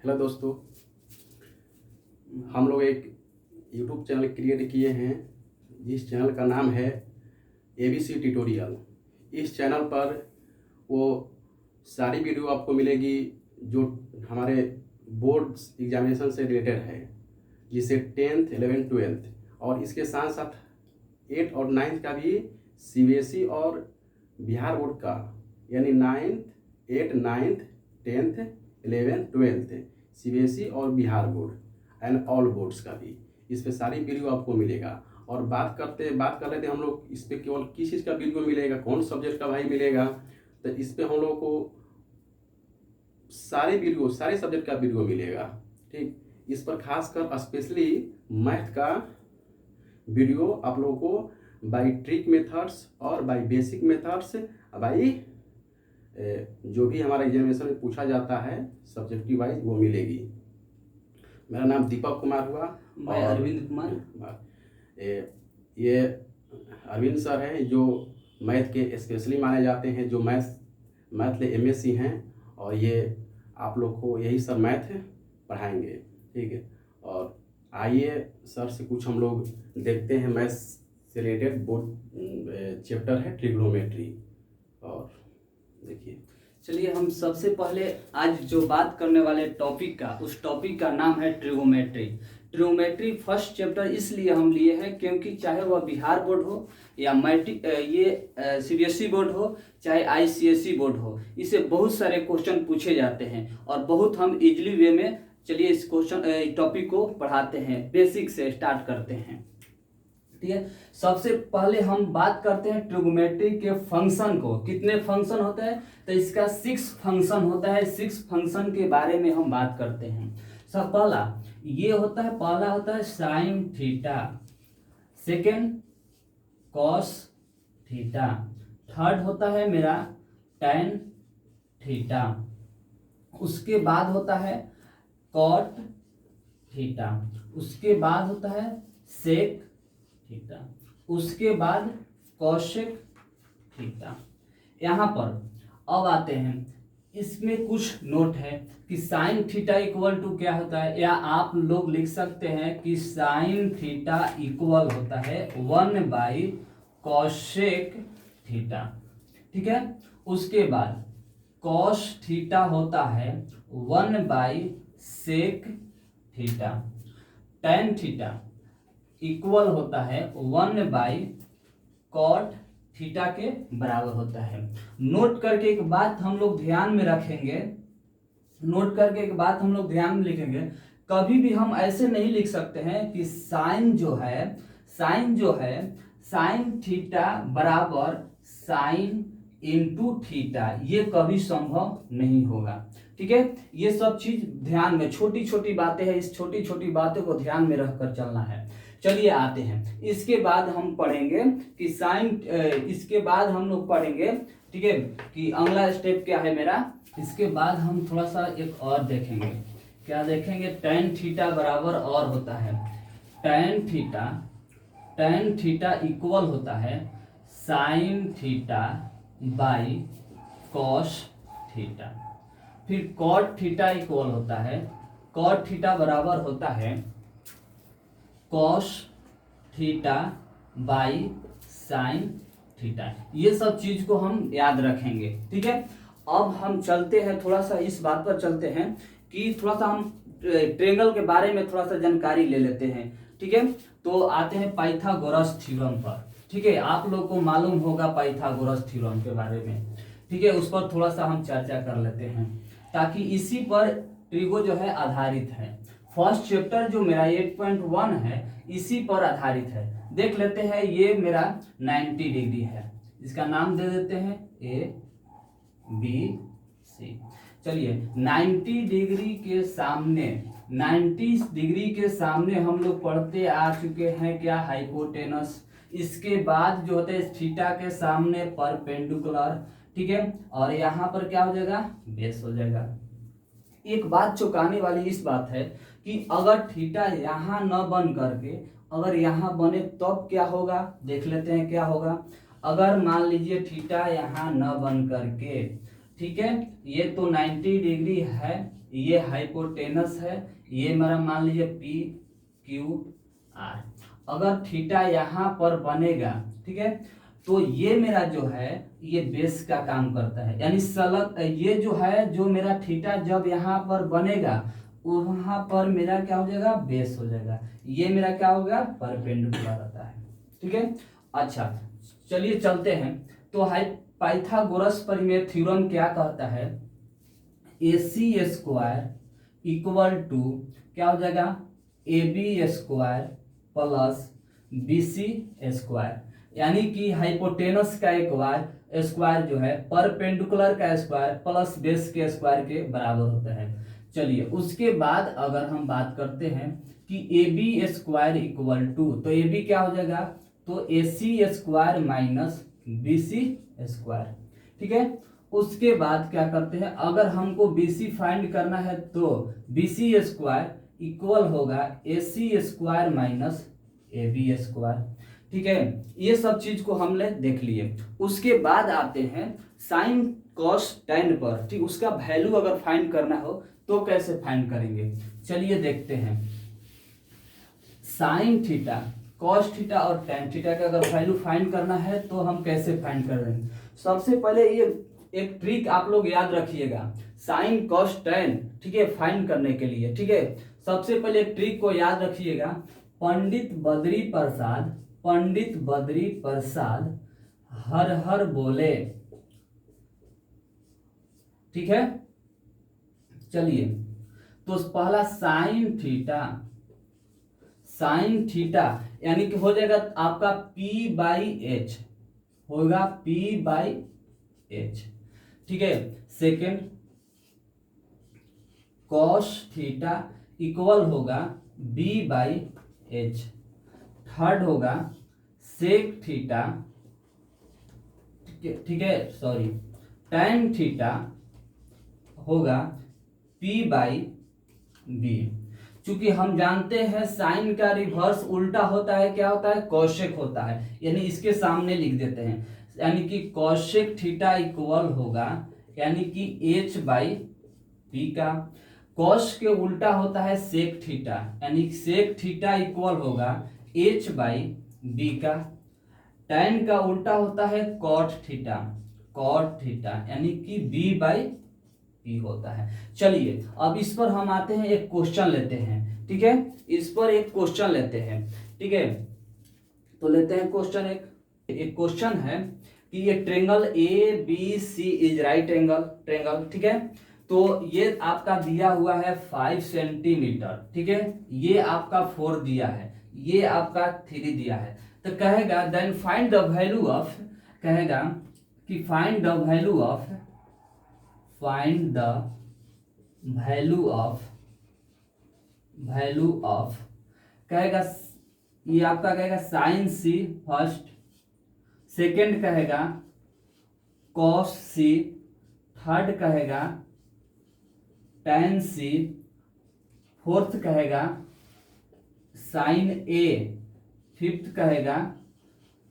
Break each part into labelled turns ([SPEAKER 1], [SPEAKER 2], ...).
[SPEAKER 1] Hello दोस्तों, हम लोग एक यूट्यूब चैनल क्रिएट किए हैं जिस चैनल का नाम है ABC ट्यूटोरियल। इस चैनल पर वो सारी वीडियो आपको मिलेगी जो हमारे बोर्ड्स एग्जामिनेशन से रिलेटेड है, जिसे 10th 11th 12th और इसके साथ साथ 8th और 9th का भी CBSE और बिहार बोर्ड का, यानी 9th 8th 9th 10th 11th 12th CBSE और Bihar board and all boards का भी इस पे सारी वीडियो आपको मिलेगा। और बात कर लेते हम लोग इस पे केवल किस चीज़ का वीडियो मिलेगा, कौन सब्जेक्ट का भाई मिलेगा। तो इस पे हम लोग को सारे सब्जेक्ट का वीडियो मिलेगा। ठीक, इस पर खासकर स्पेशली मैथ का वीडियो आप लोगों को बाई ट्रिक मेथड्स और बाई बेसिक मेथड्स, बाई जो भी हमारा एग्जामिनेशन में पूछा जाता है सब्जेक्टिव वाइज वो मिलेगी। मेरा नाम दीपक कुमार हुआ।
[SPEAKER 2] मैं अरविंद कुमार।
[SPEAKER 1] ये अरविंद सर हैं जो मैथ के स्पेशली माने जाते हैं, जो मैथ ले MSc हैं, और ये आप लोग को यही सर मैथ पढ़ाएंगे। ठीक है, और आइए सर से कुछ हम लोग देखते हैं मैथ से रिलेटेड बोर्ड चैप्टर है ट्रिग्नोमेट्री। और देखिए,
[SPEAKER 2] चलिए हम सबसे पहले आज जो बात करने वाले टॉपिक का, उस टॉपिक का नाम है ट्रिगोमेट्री। ट्रिगोमेट्री फर्स्ट चैप्टर इसलिए हम लिए हैं क्योंकि चाहे वह बिहार बोर्ड हो या CBSE बोर्ड हो, चाहे ICSE बोर्ड हो, इससे बहुत सारे क्वेश्चन पूछे जाते हैं और बहुत हम इजली वे में चलिए इस टॉपिक को पढ़ाते हैं। बेसिक से स्टार्ट करते हैं। ठीक है, सबसे पहले हम बात करते हैं ट्रिगोमेट्री के फंक्शन को। कितने फंक्शन होते हैं? तो इसका 6 फंक्शन होता है। 6 फंक्शन के बारे में हम बात करते हैं। सब पहला होता है sine theta, second cos theta, third होता है मेरा टैन थीटा, उसके बाद होता है कॉट थीटा, उसके बाद होता है सेक थीटा, उसके बाद कॉशेक थीटा। यहाँ पर अब आते हैं, इसमें कुछ नोट है कि साइन थीटा इक्वल टू क्या होता है, या आप लोग लिख सकते हैं कि साइन थीटा इक्वल होता है 1 कॉशेक थीटा। ठीक है, उसके बाद कॉस थीटा होता है 1 sec theta, tan theta equal होता है 1 कॉट थीटा के बराबर होता है। नोट करके एक बात हम लोग ध्यान में रखेंगे, लिखेंगे, कभी भी हम ऐसे नहीं लिख सकते हैं कि साइन जो है साइन थीटा बराबर साइन इनटू थीटा, ये कभी संभव नहीं होगा। ठीक है, ये सब चीज ध्यान में, छोटी छोटी बातें हैं, इस छोटी छोटी बातों को ध्यान में रखकर चलना है। चलिए आते हैं, इसके बाद हम पढ़ेंगे कि इसके बाद हम लोग पढ़ेंगे, ठीक है, कि अगला स्टेप क्या है मेरा। इसके बाद हम थोड़ा सा एक और देखेंगे, क्या देखेंगे, टैन थीटा बराबर और होता है टैन थीटा इक्वल होता है sine theta by cos theta. फिर कॉट थीटा इक्वल होता है, कॉट थीटा बराबर होता है cos theta by sine theta. ये सब चीज को हम याद रखेंगे। ठीक है, अब हम चलते हैं, थोड़ा सा इस बात पर चलते हैं कि थोड़ा सा हम ट्रायंगल के बारे में थोड़ा सा जानकारी ले लेते हैं। ठीक है, तो आते हैं पाइथागोरस थ्योरम पर। ठीक है, आप लोग को मालूम होगा पाइथागोरस थ्योरम के बारे में। ठीक है, उस पर थोड़ा सा हम चर्चा कर लेते हैं, ताकि इसी पर ट्रिगो जो है आधारित है। फर्स्ट चैप्टर जो मेरा 8.1 है इसी पर आधारित है। देख लेते हैं, ये मेरा 90 डिग्री है, इसका नाम दे देते हैं ABC। चलिए 90 डिग्री के सामने हम लोग पढ़ते आ चुके हैं क्या, हाइपोटेनस। इसके बाद जो होता है थीटा के सामने परपेंडिकुलर। ठीक है, और यहाँ पर क्या हो जाएगा, बेस हो जाएगा। एक बात चौंकाने वाली इस बात है कि अगर थीटा यहाँ न बन करके अगर यहाँ बने तब क्या होगा, देख लेते हैं क्या होगा। अगर मान लीजिए थीटा यहाँ न बन करके ठीक है, ये तो 90 डिग्री है, ये हाइपोटेनस है, ये मेरा मान लीजिए पी क्यू आर। अगर थीटा यहाँ पर बनेगा, ठीक है, तो ये मेरा जो है ये बेस का काम करता है, यानी सलग ये जो है, जो मेरा थीटा जब यहाँ पर बनेगा वहां पर मेरा क्या हो जाएगा, बेस हो जाएगा। ये मेरा क्या होगा, परपेंडिकुलर रहता है। ठीक है, अच्छा चलिए चलते हैं। तो पाइथागोरस परिमेय थ्योरम क्या कहता है, AC स्क्वायर इक्वल टू क्या हो जाएगा, AB square plus BC square, यानी कि हाइपोटेनस का स्क्वायर जो है परपेंडिकुलर का स्क्वायर प्लस बेस के स्क्वायर के बराबर होता है। चलिए उसके बाद अगर हम बात करते हैं कि AB स्क्वायर इक्वल टू, तो AB क्या हो जाएगा, तो AC square minus BC square. ठीक है, उसके बाद क्या करते हैं, अगर हमको BC फाइंड करना है तो BC स्क्वायर इक्वल होगा AC square minus AB square. ठीक है, ये सब चीज को हमने देख लिए। उसके बाद आते हैं साइन कॉस टेन पर। ठीक, उसका वैल्यू अगर फाइंड करना हो तो कैसे फाइंड करेंगे, चलिए देखते हैं। साइन थीटा, कॉस थीटा और टेन थीटा का अगर वैल्यू फाइंड करना है तो हम कैसे फाइंड कर रहे हैं। सबसे पहले ये एक ट्रिक आप लोग याद रखिएगा, साइन कॉस टेन, ठीक है, फाइंड करने के लिए। ठीक है, सबसे पहले एक ट्रिक को याद रखिएगा, पंडित बद्री प्रसाद हर हर बोले। ठीक है, चलिए तो पहला साइन थीटा यानी कि हो जाएगा आपका P/H, होगा P/H। ठीक है, सेकेंड कॉस थीटा इक्वल होगा B/H। थर्ड होगा सेक थीटा, ठीक है सॉरी, टैन थीटा होगा P/B। चूंकि हम जानते हैं साइन का रिवर्स उल्टा होता है, क्या होता है, कॉशेक होता है, यानी इसके सामने लिख देते हैं, यानी कि कॉशेक थीटा इक्वल होगा यानी कि H/P का। कॉस के उल्टा होता है सेक थीटा, यानी सेक थीटा इक्वल होगा H/B का। टैन का उल्टा होता है कॉट थीटा यानी कि B/P होता है। चलिए अब इस पर हम आते हैं, एक क्वेश्चन लेते हैं। ठीक है, इस पर एक क्वेश्चन लेते हैं। ठीक है, तो लेते हैं क्वेश्चन। एक क्वेश्चन है कि ये triangle ABC is right triangle. ठीक है, तो ये आपका दिया हुआ है 5 सेंटीमीटर। ठीक है, ये आपका 4 दिया है, ये आपका 3 दिया है। तो कहेगा then find the value of, कहेगा कि फाइंड द वैल्यू ऑफ कहेगा, ये आपका कहेगा साइन C फर्स्ट, सेकेंड कहेगा कॉस C, थर्ड कहेगा टैन C, फोर्थ कहेगा साइन A, फिफ्थ कहेगा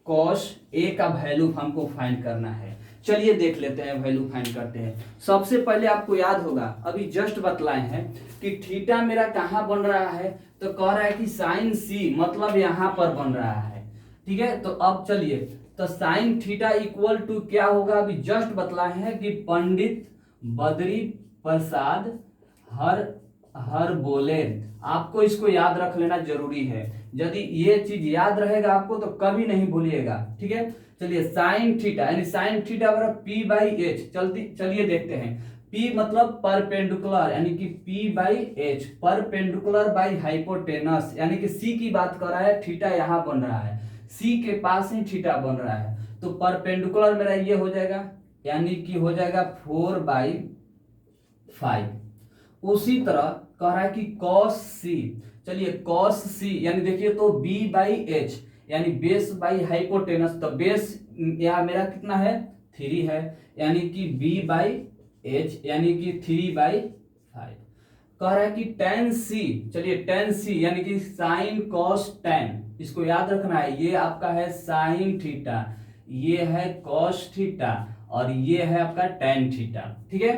[SPEAKER 2] कॉस A का वैल्यू हमको फाइंड करना है। चलिए देख लेते हैं, वैल्यू फाइंड करते हैं। सबसे पहले आपको याद होगा, अभी जस्ट बतलाए हैं कि थीटा मेरा कहाँ बन रहा है, तो कह रहा है कि साइन C, मतलब यहाँ पर बन रहा है। ठीक है, तो अब चलिए, तो साइन थीटा इक्वल टू क्या होगा, अभी जस्ट बतलाए हैं कि पंडित बद्री प्रसाद हर बोले। आपको इसको याद रख लेना जरूरी है, यदि ये चीज याद रहेगा आपको तो कभी नहीं भूलिएगा। ठीक है, चलिए साइन थीटा यानी साइन थीटा बराबर P/H। चलिए देखते हैं, P मतलब परपेंडिकुलर यानी कि P/H, परपेंडिकुलर बाई हाइपोटेनस, यानी कि C की बात कर रहा है, थीटा यहाँ बन रहा है, C के पास ही थीटा बन रहा है, तो परपेंडिकुलर मेरा ये हो जाएगा, यानी कि हो जाएगा 4/5। उसी तरह कह रहा है कि cos C, चलिए cos C यानी देखिए तो B/H यानी बेस बाई हाइपोटेनस, तो बेस यहाँ मेरा कितना है, 3 है, यानी कि B/H यानी कि 3/5। कह रहा है कि tan C, चलिए tan C यानी कि साइन cos tan, इसको याद रखना है, ये आपका है साइन थीटा, ये है cos थीटा, और ये है आपका tan थीटा, ठीक है।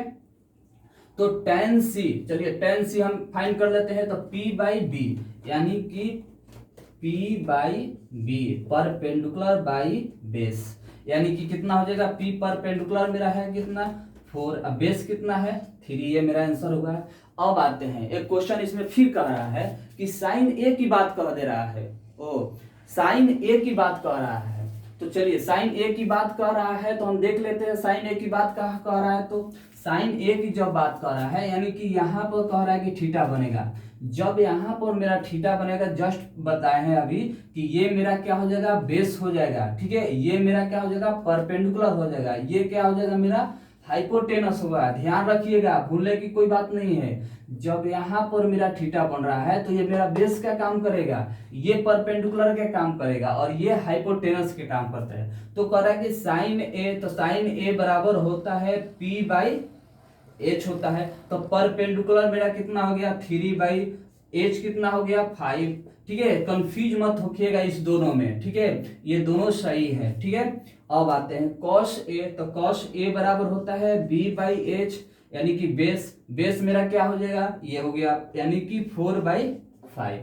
[SPEAKER 2] तो tan c, चलिए tan c हम फाइंड कर लेते हैं, तो p/b यानी कि p/b परपेंडिकुलर बाई बेस, यानी कि कितना हो जाएगा, p परपेंडिकुलर मेरा है कितना 4, अब बेस कितना है 3, ये मेरा आंसर होगा। अब आते हैं एक क्वेश्चन इसमें फिर कह रहा है कि साइन ए की बात कह दे रहा है, साइन ए की बात कह रहा है। तो चलिए साइन ए की बात कह रहा है तो हम देख लेते हैं साइन ए की बात कह रहा है। तो साइन ए की जब बात कर रहा है यानी कि यहाँ पर कह रहा है कि थीटा बनेगा, जब यहाँ पर मेरा थीटा बनेगा, जस्ट बताए हैं अभी कि ये मेरा क्या हो जाएगा, बेस हो जाएगा, ठीक है। ये मेरा क्या हो जाएगा, परपेंडिकुलर हो जाएगा, ये क्या हो जाएगा मेरा हाइपोटेनस होगा। ध्यान रखिएगा, भूलने की कोई बात नहीं है। जब यहाँ पर मेरा थीटा बन रहा है तो ये मेरा बेस का काम करेगा, ये परपेंडिकुलर का काम करेगा और ये हाइपोटेनस के काम करता है। तो कह रहा है कि साइन ए, तो साइन ए बराबर होता है p/h होता है। तो परपेंडिकुलर मेरा कितना हो गया 3/h, कितना हो गया 5, ठीक है। कंफ्यूज मत होइएगा इस दोनों में, ठीक है, ये दोनों सही है, ठीक है। अब आते हैं cos a, तो cos a बराबर होता है b/h यानी कि बेस मेरा क्या हो जाएगा, ये हो गया यानी कि 4/5,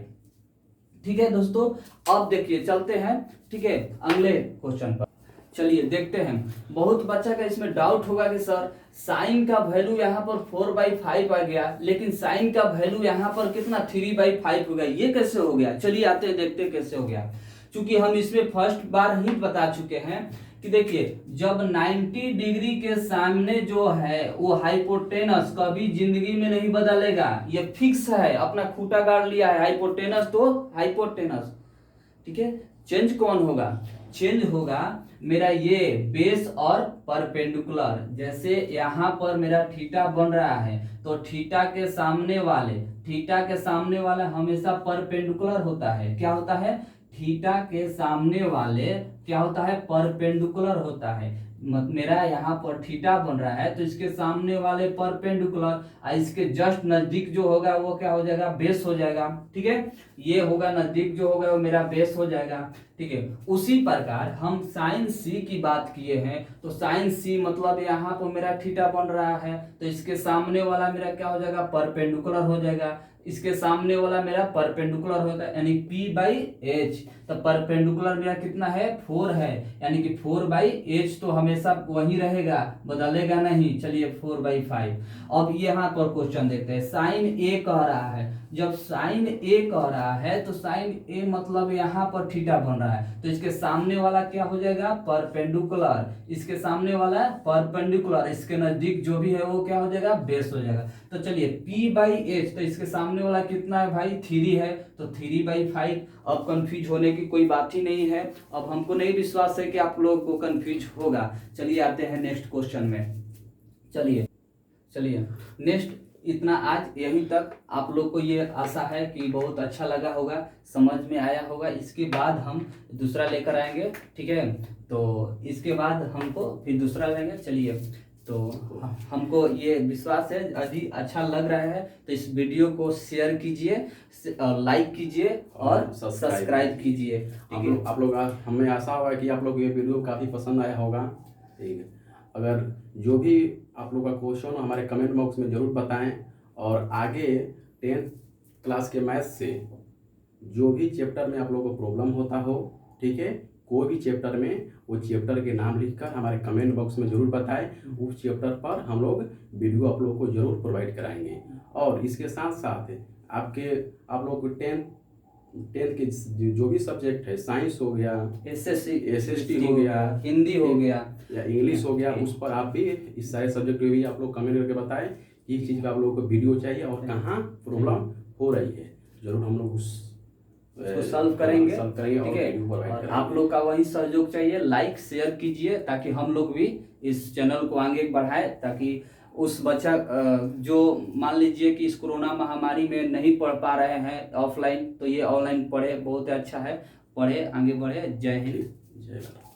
[SPEAKER 2] ठीक है दोस्तों। अब देखिए चलते हैं, ठीक है, अगले क्वेश्चन पर। चलिए देखते हैं, बहुत बच्चा का इसमें डाउट होगा कि सर साइन का वैल्यू यहाँ पर 4/5 आ गया, लेकिन साइन का वैल्यू यहाँ पर कितना 3/5 हो गया, ये कैसे हो गया। चलिए आते हैं देखते हैं कैसे हो गया। क्योंकि हम इसमें फर्स्ट बार ही बता चुके हैं कि देखिए जब 90 डिग्री के सामने जो है वो हाइपोटेनस कभी जिंदगी में नहीं बदलेगा, ये फिक्स है, अपना खूंटा गाड़ लिया है हाइपोटेनस, तो हाइपोटेनस, ठीक है। चेंज कौन होगा, चेंज होगा मेरा ये बेस और परपेंडिकुलर। जैसे यहाँ पर मेरा थीटा बन रहा है तो थीटा के सामने वाला हमेशा परपेंडिकुलर होता है, क्या होता है, थीटा के सामने वाले क्या होता है, परपेंडिकुलर होता है। मेरा यहाँ पर थीटा बन रहा है तो इसके सामने वाले परपेंडिकुलर, इसके जस्ट नजदीक जो होगा वो क्या हो जाएगा, बेस हो जाएगा, ठीक है। ये होगा नजदीक जो होगा वो मेरा बेस हो जाएगा, ठीक है। उसी प्रकार हम साइन सी की बात किए हैं, तो साइन सी मतलब यहाँ पर मेरा थीटा बन रहा है तो इसके सामने वाला मेरा क्या हो जाएगा, परपेंडिकुलर हो जाएगा, इसके सामने वाला मेरा परपेंडिकुलर होता है यानी p/h। तो परपेंडिकुलर मेरा कितना है 4 है, यानी कि 4/h तो हमेशा वही रहेगा, बदलेगा नहीं। चलिए 4/5। अब यहाँ पर क्वेश्चन देखते हैं, साइन ए कह रहा है, जब साइन ए कह रहा है तो साइन ए मतलब यहाँ पर थीटा बन रहा है तो इसके सामने वाला क्या हो जाएगा, परपेंडिकुलर, इसके सामने वाला परपेंडिकुलर, इसके नजदीक जो भी है वो क्या हो जाएगा, बेस हो जाएगा। तो चलिए p/h, तो इसके सामने वाला कितना है भाई 3 है, तो 3/5। अब कंफ्यूज होने की कोई बात ही नहीं है, अब हमको नहीं विश्वास है कि आप लोगों को कंफ्यूज होगा। चलिए आते हैं नेक्स्ट क्वेश्चन में। चलिए नेक्स्ट, इतना आज यहीं तक। आप लोग को ये आशा है कि बहुत अच्छा लगा होगा, समझ में आया होगा। इसके बाद हम दूसरा लेकर आएंगे, ठीक है। तो इसके बाद हमको फिर दूसरा लेंगे। चलिए, तो हमको ये विश्वास है यदि अच्छा लग रहा है तो इस वीडियो को शेयर कीजिए, लाइक कीजिए और सब्सक्राइब कीजिए, ठीक है।
[SPEAKER 1] आप लोग हमें आशा होगा कि आप लोग ये वीडियो काफ़ी पसंद आया होगा, ठीक है। अगर जो भी आप लोग का क्वेश्चन हमारे कमेंट बॉक्स में ज़रूर बताएं, और आगे 10th क्लास के मैथ से जो भी चैप्टर में आप लोगों को प्रॉब्लम होता हो, ठीक है, कोई भी चैप्टर में वो चैप्टर के नाम लिखकर हमारे कमेंट बॉक्स में ज़रूर बताएं। उस चैप्टर पर हम लोग वीडियो आप लोगों को ज़रूर प्रोवाइड कराएंगे। और इसके साथ साथ आप लोग को 10th के जो भी सब्जेक्ट है, साइंस हो गया, SST हो गया,
[SPEAKER 2] हिंदी हो गया
[SPEAKER 1] या इंग्लिश हो गया, उस पर आप भी इस सारे सब्जेक्ट में भी आप लोग कमेंट करके बताएं कि इस चीज़ का आप लोगों को वीडियो चाहिए और कहाँ प्रॉब्लम हो रही है। ज़रूर हम लोग
[SPEAKER 2] उसको सॉल्व करेंगे,
[SPEAKER 1] ठीक है।
[SPEAKER 2] और आप लोग का वही सहयोग चाहिए, लाइक शेयर कीजिए ताकि हम लोग भी इस चैनल को आगे बढ़ाए, ताकि उस बच्चा जो मान लीजिए कि इस कोरोना महामारी में नहीं पढ़ पा रहे हैं ऑफलाइन, तो ये ऑनलाइन पढ़े, बहुत अच्छा है, पढ़े, आगे बढ़े। जय हिंद,
[SPEAKER 1] जय भारत।